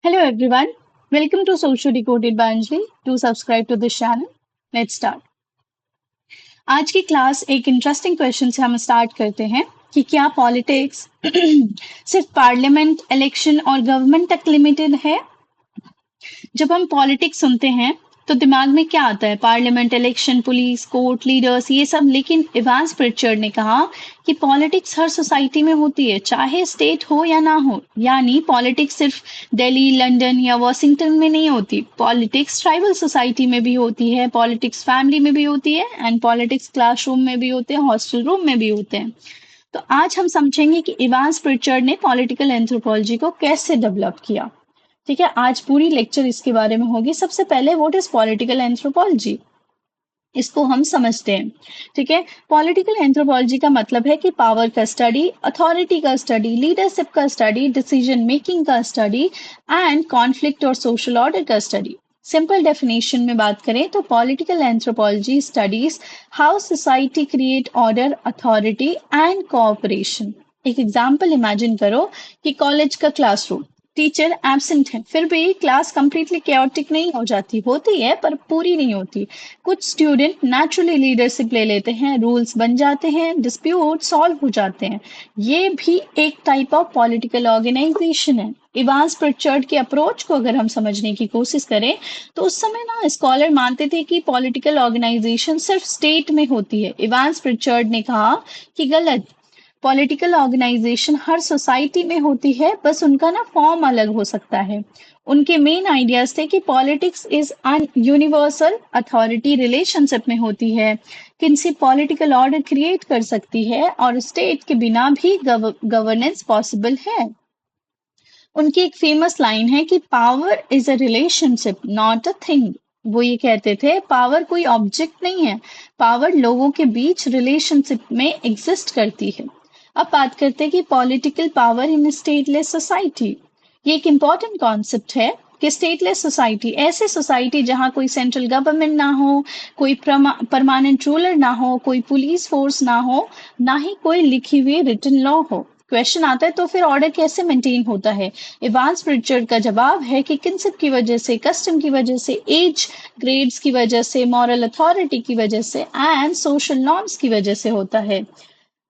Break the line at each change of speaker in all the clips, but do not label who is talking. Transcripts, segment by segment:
Hello everyone, welcome to Social Decoded by Anjali. Do subscribe to this channel. Let's start. आज की class एक interesting question से हम start करते हैं कि क्या पॉलिटिक्स सिर्फ पार्लियामेंट इलेक्शन और गवर्नमेंट तक लिमिटेड है। जब हम पॉलिटिक्स सुनते हैं तो दिमाग में क्या आता है? Parliament, election, police, court, leaders, ये सब। लेकिन इवांस प्रिचर्ड ने कहा कि पॉलिटिक्स हर सोसाइटी में होती है, चाहे स्टेट हो या ना हो। यानी पॉलिटिक्स सिर्फ दिल्ली, लंदन या वॉशिंगटन में नहीं होती। पॉलिटिक्स ट्राइबल सोसाइटी में भी होती है, पॉलिटिक्स फैमिली में भी होती है, एंड पॉलिटिक्स क्लासरूम में भी होते हैं, हॉस्टल रूम में भी होते हैं। तो आज हम समझेंगे कि इवांस प्रिचर्ड ने पॉलिटिकल एंथ्रोपोलॉजी को कैसे डेवलप किया। ठीक है, आज पूरी लेक्चर इसके बारे में होगी। सबसे पहले व्हाट इज पॉलिटिकल एंथ्रोपोलॉजी, इसको हम समझते हैं। ठीक है, पॉलिटिकल एंथ्रोपोलॉजी का मतलब है कि पावर का स्टडी, अथॉरिटी का स्टडी, लीडरशिप का स्टडी, डिसीजन मेकिंग का स्टडी एंड कॉन्फ्लिक्ट और सोशल ऑर्डर का स्टडी। सिंपल डेफिनेशन में बात करें तो political anthropology studies how society create order, authority and cooperation. एक एग्जाम्पल इमेजिन करो कि कॉलेज का क्लासरूम, टीचर एब्सेंट है, फिर भी क्लास कंप्लीटली कैओटिक नहीं हो जाती, होती है पर पूरी नहीं होती। कुछ स्टूडेंट नेचुरली लीडरशिप ले लेते हैं, रूल्स बन जाते हैं, डिस्प्यूट सॉल्व हो जाते हैं। ये भी एक टाइप ऑफ पॉलिटिकल ऑर्गेनाइजेशन है। इवांस प्रिचर्ड के अप्रोच को अगर हम समझने की कोशिश करें तो उस समय ना स्कॉलर मानते थे कि पॉलिटिकल ऑर्गेनाइजेशन सिर्फ स्टेट में होती है। इवांस प्रिचर्ड ने कहा कि गलत, पॉलिटिकल ऑर्गेनाइजेशन हर सोसाइटी में होती है, बस उनका ना फॉर्म अलग हो सकता है। उनके मेन आइडियाज थे कि politics is an universal, authority relationship में होती है, किसी पॉलिटिकल ऑर्डर क्रिएट कर सकती है और स्टेट के बिना भी गवर्नेंस पॉसिबल है। उनकी एक फेमस लाइन है कि power is a relationship not a thing. वो ये कहते थे पावर कोई ऑब्जेक्ट नहीं है, पावर लोगों के बीच रिलेशनशिप में एग्जिस्ट करती है। अब बात करते हैं कि political power in stateless society. ये एक इम्पॉर्टेंट कॉन्सेप्ट है कि स्टेटलेस सोसाइटी ऐसे सोसाइटी जहां कोई सेंट्रल गवर्नमेंट ना हो, कोई परमानेंट रूलर ना हो, कोई पुलिस फोर्स ना हो, ना ही कोई लिखी हुई रिटन लॉ हो। क्वेश्चन आता है तो फिर ऑर्डर कैसे मेंटेन होता है? इवांस प्रिचर्ड का जवाब है कि किन्सिप की वजह से, कस्टम की वजह से, एज ग्रेड्स की वजह से, मॉरल अथॉरिटी की वजह से एंड सोशल नॉर्म्स की वजह से होता है।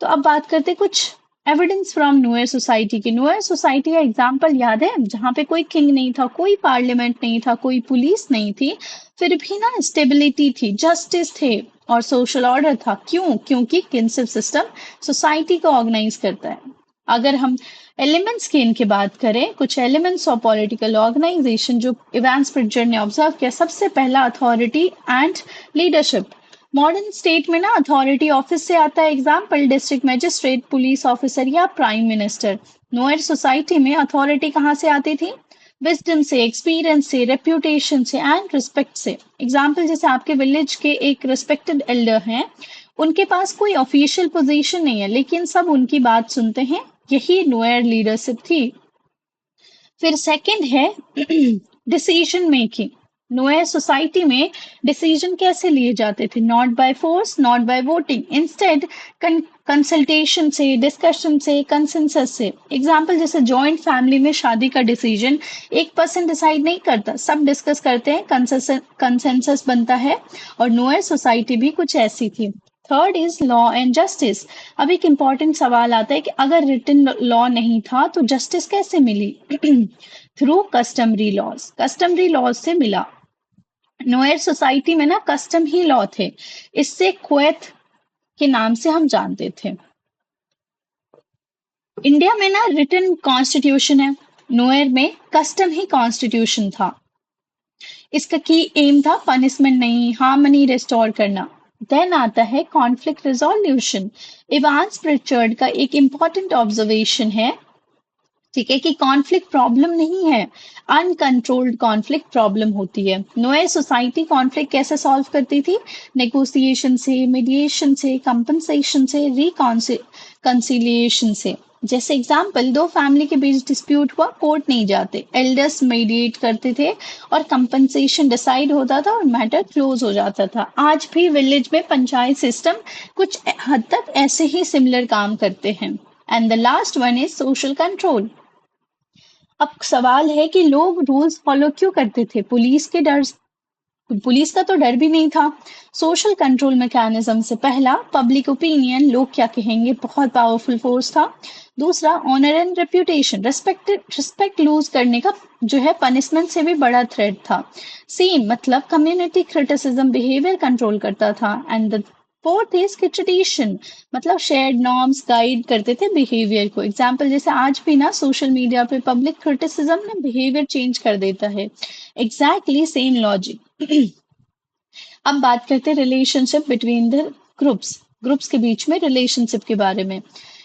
तो अब बात करते हैं कुछ एविडेंस फ्रॉम नुएर सोसाइटी की। नुएर सोसाइटी का एग्जाम्पल याद है, जहाँ पे कोई किंग नहीं था, कोई पार्लियामेंट नहीं था, कोई पुलिस नहीं थी, फिर भी ना स्टेबिलिटी थी, जस्टिस थे और सोशल ऑर्डर था। क्यों? क्योंकि किंसिप सिस्टम सोसाइटी को ऑर्गेनाइज करता है। अगर हम एलिमेंट्स की इनकी बात करें, कुछ एलिमेंट्स ऑफ पॉलिटिकल ऑर्गेनाइजेशन जो इवांस प्रिचर्ड ने ऑब्जर्व किया, सबसे पहला authority and leadership. Modern state में ना अथॉरिटी ऑफिस से आता है, example district magistrate, police officer या प्राइम मिनिस्टर। नोयर सोसाइटी में अथॉरिटी कहाँ से आती थी? विजडम से, एक्सपीरियंस से, रेप्यूटेशन से एंड रिस्पेक्ट से। एग्जाम्पल जैसे आपके विलेज के एक रिस्पेक्टेड एल्डर हैं, उनके पास कोई ऑफिशियल पोजीशन नहीं है लेकिन सब उनकी बात सुनते हैं, यही नोयर लीडरशिप थी। फिर सेकंड है डिसीजन मेकिंग। नोयर सोसाइटी में डिसीजन कैसे लिए जाते थे? Not by force, not by voting, instead consultation से, डिस्कशन से, कंसेंसस से। एग्जाम्पल जैसे जॉइंट फैमिली में शादी का डिसीजन एक पर्सन डिसाइड नहीं करता, सब डिस्कस करते हैं, कंसेंसस बनता है। और नोयर सोसाइटी भी कुछ ऐसी थी। Third is law and justice. अब एक इंपॉर्टेंट सवाल आता है कि अगर रिटन लॉ नहीं था तो जस्टिस कैसे मिली? Through customary laws, customary laws से मिला। नोयर सोसाइटी में ना कस्टम ही लॉ थे, इससे क्वैत के नाम से हम जानते थे। इंडिया में ना रिटन कॉन्स्टिट्यूशन है, नोयर में कस्टम ही कॉन्स्टिट्यूशन था। इसका की एम था पनिशमेंट नहीं, हार्मनी रिस्टोर करना। देन आता है कॉन्फ्लिक्ट रिजोल्यूशन। इवांस प्रिचर्ड का एक इंपॉर्टेंट ऑब्जर्वेशन है, ठीक है, कि कॉन्फ्लिक्ट प्रॉब्लम नहीं है, अनकंट्रोल्ड कॉन्फ्लिक्ट प्रॉब्लम होती है। नोए सोसाइटी कॉन्फ्लिक्ट कैसे सॉल्व करती थी? नेगोशिएशन से, मीडिएशन से, कंपनसेशन से, रिकॉन्सिलिएशन से। जैसे एग्जाम्पल, दो फैमिली के बीच डिस्प्यूट हुआ, कोर्ट नहीं जाते, एल्डर्स मीडिएट करते थे और कंपनसेशन डिसाइड होता था और मैटर क्लोज हो जाता था। आज भी विलेज में पंचायत सिस्टम कुछ हद तक ऐसे ही सिमिलर काम करते हैं। And the last one is social control. अब सवाल है कि लोग रूल्स फॉलो क्यों करते थे? पुलिस का तो डर भी नहीं था। सोशल कंट्रोल मैकेनिज्म से पहला पब्लिक ओपिनियन, लोग क्या कहेंगे, बहुत पावरफुल फोर्स था। दूसरा honour and reputation, respect lose करने का जो है पनिशमेंट से भी बड़ा थ्रेट था। सेम मतलब कम्युनिटी क्रिटिसिज्म बिहेवियर कंट्रोल करता था। एंड द फोर्थ इज कि ट्रेडिशन मतलब शेयर्ड नॉर्म्स गाइड करते थे बिहेवियर को। एग्जाम्पल जैसे आज भी ना सोशल मीडिया पे पब्लिक क्रिटिसिज्म ना बिहेवियर चेंज कर देता है। Exactly same logic. अब बात करते हैं रिलेशनशिप बिटवीन द ग्रुप्स के बीच में रिलेशनशिप के बारे में।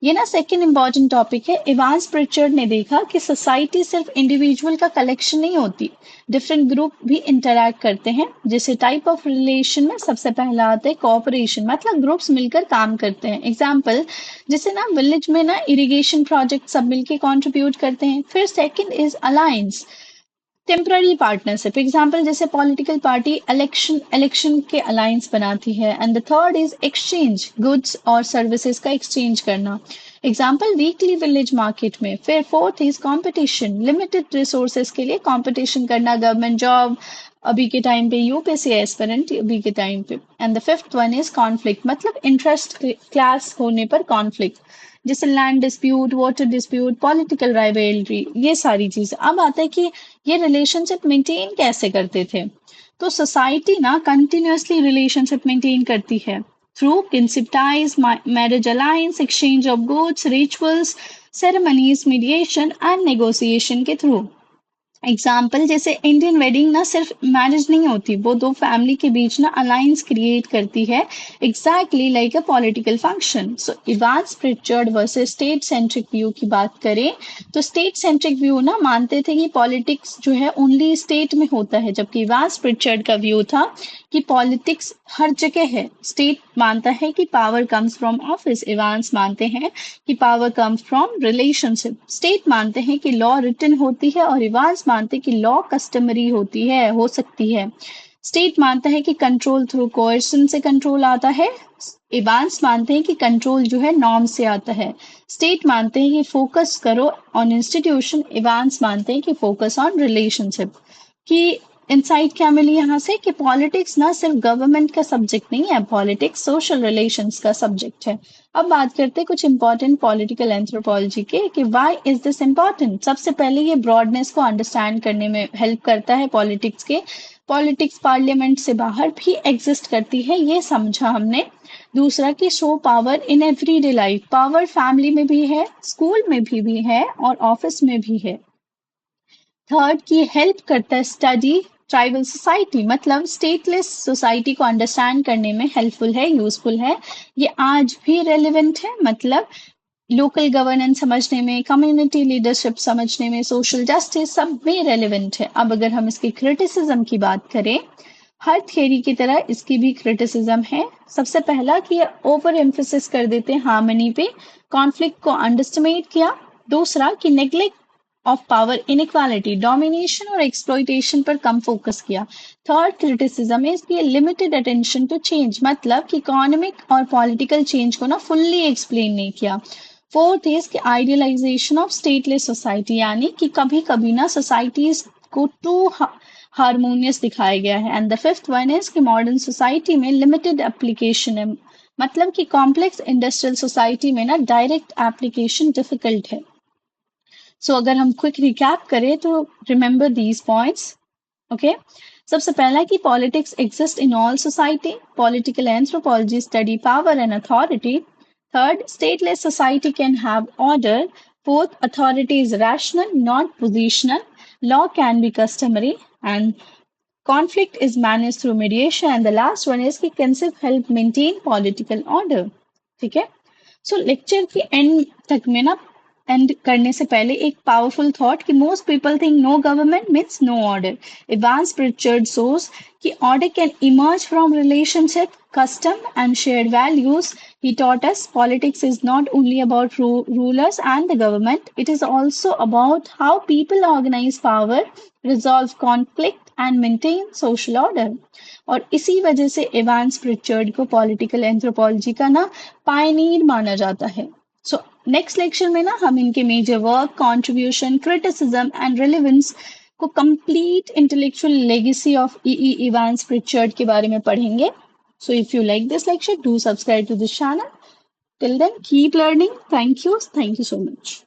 ये ना सेकंड इंपॉर्टेंट टॉपिक है। इवांस प्रिचर्ड ने देखा कि सोसाइटी सिर्फ इंडिविजुअल का कलेक्शन नहीं होती, डिफरेंट ग्रुप भी इंटरैक्ट करते हैं। जैसे टाइप ऑफ रिलेशन में सबसे पहला आता है कोऑपरेशन, मतलब ग्रुप्स मिलकर काम करते हैं। एग्जाम्पल जैसे ना विलेज में ना इरिगेशन प्रोजेक्ट सब मिलके कंट्रीब्यूट करते हैं। फिर second is alliance, temporary partnership. Example जैसे पॉलिटिकल पार्टी इलेक्शन के अलायंस बनाती है। And the third is exchange, goods और सर्विसेज का एक्सचेंज करना। एग्जाम्पल वीकली विलेज मार्केट में। फिर fourth is competition, limited resources के लिए कंपटीशन करना, गवर्नमेंट जॉब अभी के टाइम पे, यूपीएससी एस्पिरेंट अभी के टाइम पे। And the fifth one is conflict, मतलब इंटरेस्ट क्लास होने पर कॉन्फ्लिक्ट, जैसे land dispute, water dispute, political rivalry, ये सारी चीजें। अब आता है कि ये रिलेशनशिप मेंटेन कैसे करते थे। तो सोसाइटी ना कंटिन्यूअसली रिलेशनशिप मेंटेन करती है through kinship ties, marriage alliance, exchange of goods, rituals, ceremonies, mediation and negotiation के थ्रू। एग्जाम्पल जैसे इंडियन वेडिंग ना सिर्फ मैरिज नहीं होती, वो दो फैमिली के बीच ना अलायंस क्रिएट करती है, exactly like a political function. So Evans Pritchard versus state centric view की बात करें तो स्टेट सेंट्रिक व्यू ना मानते थे कि पॉलिटिक्स जो है ओनली स्टेट में होता है, जबकि इवांस प्रिचर्ड का व्यू था कि पॉलिटिक्स हर जगह है। स्टेट मानता है कि power comes from office, Evans मानते हैं कि power comes from relationship. State मानते हैं कि लॉ रिटन होती है और इवांस मानते हैं कि लॉ कस्टमरी होती है, हो सकती है। स्टेट मानता है कि कंट्रोल थ्रू कोercion से कंट्रोल आता है, इवांस मानते हैं कि कंट्रोल जो है नॉर्म से आता है। स्टेट मानते हैं कि फोकस करो ऑन इंस्टीट्यूशन, इवांस मानते हैं कि फोकस ऑन रिलेशनशिप। कि इनसाइट क्या मिली यहाँ से कि पॉलिटिक्स ना सिर्फ गवर्नमेंट का सब्जेक्ट नहीं है, पॉलिटिक्स सोशल रिलेशंस का सब्जेक्ट है। अब बात करते हैं कुछ इंपॉर्टेंट पॉलिटिकल एंथ्रोपोलॉजी के कि व्हाई इज दिस इम्पॉर्टेंट। सबसे पहले ये ब्रॉडनेस को अंडरस्टैंड करने में हेल्प करता है पॉलिटिक्स के। पॉलिटिक्स पार्लियामेंट से बाहर भी एग्जिस्ट करती है, ये समझा हमने। दूसरा कि show power in everyday life, power family में भी है, स्कूल में भी है और ऑफिस में भी है। थर्ड की हेल्प करता है स्टडी ट्राइबल सोसाइटी, मतलब स्टेटलेस सोसाइटी को अंडरस्टैंड करने में हेल्पफुल है, यूजफुल है। ये आज भी रेलिवेंट है, मतलब लोकल गवर्नेंस समझने में, कम्युनिटी लीडरशिप समझने में, सोशल जस्टिस सब में रेलिवेंट है। अब अगर हम इसकी क्रिटिसिज्म की बात करें, हर थियरी की तरह इसकी भी क्रिटिसिज्म है। सबसे पहला कि ओवर एम्फोसिस कर देते हैं हार्मनी पे, कॉन्फ्लिक्ट को अंडरस्टिमेट किया। दूसरा कि neglect of power inequality, domination और एक्सप्लॉइटेशन पर कम फोकस किया। थर्ड क्रिटिसिज्म इज कि लिमिटेड अटेंशन टू चेंज, मतलब कि इकोनॉमिक और पॉलिटिकल चेंज को ना फुल्ली एक्सप्लेन नहीं किया। फोर्थ इज कि आइडियलाइजेशन ऑफ स्टेटलेस सोसाइटी, यानी कि कभी कभी ना सोसाइटीज को टू हारमोनियस दिखाया गया है। And the fifth one is कि मॉडर्न सोसाइटी में लिमिटेड एप्लीकेशन है, मतलब कि कॉम्प्लेक्स इंडस्ट्रियल सोसाइटी में ना डायरेक्ट एप्लीकेशन डिफिकल्ट है। सो अगर हम क्विक रिकैप करें तो रिमेंबर दीज पॉइंट्स। ओके, सबसे पहला कि politics exist in all society, political anthropology study power and authority. Third, stateless society can have order. Fourth, authority is rational, not positional. Law can be customary, and conflict is managed through mediation. And the last one is कि consent help maintain political order. ठीक है, सो lecture के and तक में ना, and करने से पहले एक पावरफुल थॉट कि most people think no government means no order. Evans Pritchard shows कि order can emerge from relationship, custom, and shared values. He taught us politics is not only about rulers and the government, it is also about how people organize power, resolve conflict, and maintain social order. और इसी वजह से Evans Pritchard को political anthropology का ना Pioneer माना जाता है। सो नेक्स्ट लेक्चर में ना हम इनके major work, contribution, criticism and relevance को complete intellectual legacy of E Evans Pritchard के बारे में पढ़ेंगे. So if you like this lecture, do subscribe to this channel. Till then, keep learning. Thank you. Thank you so much.